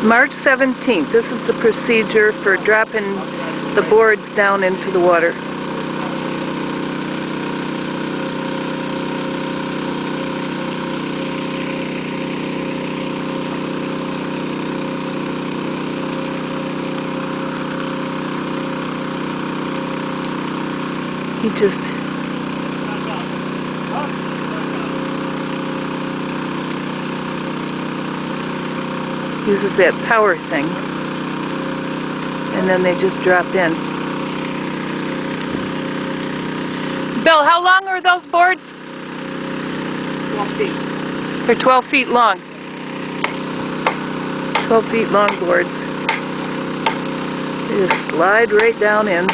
March 17th, this is the procedure for dropping the boards down into the water. He just uses that power thing, and then they just drop in. Bill, how long are those boards? 12 feet. They're 12 feet long. 12 feet long boards. They just slide right down in.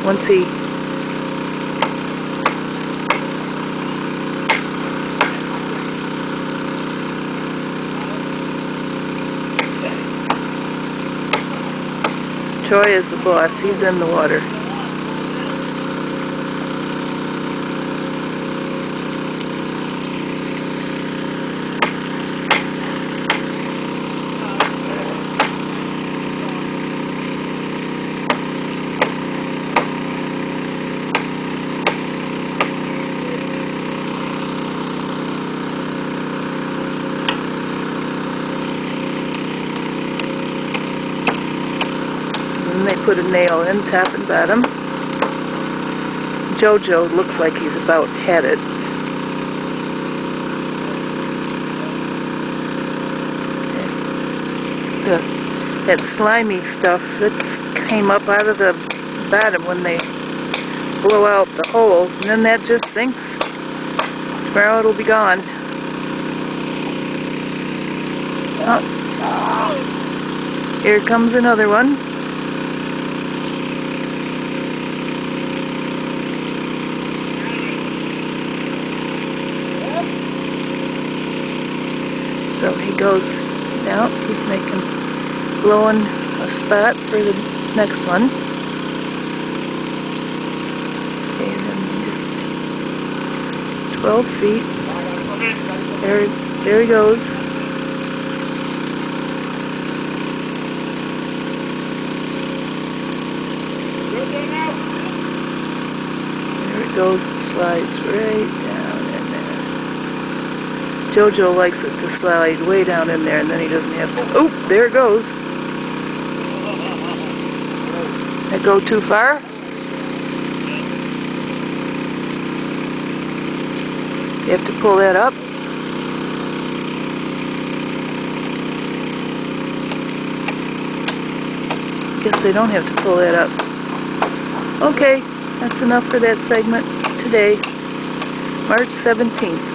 Once he Troy is the boss. He's in the water. And they put a nail in, top and bottom. JoJo looks like he's about had it. That slimy stuff that came up out of the bottom when they blow out the hole, and then that just sinks. Tomorrow it'll be gone. Oh. Here comes another one. So he goes down, he's blowing a spot for the next one. Okay, and then just 12 feet. There he goes. There it goes, slides right down in there. JoJo likes it to slide way down in there, and then he doesn't have to. Oh, there it goes. That go too far? You have to pull that up. Guess they don't have to pull that up. Okay, that's enough for that segment today, March 17th.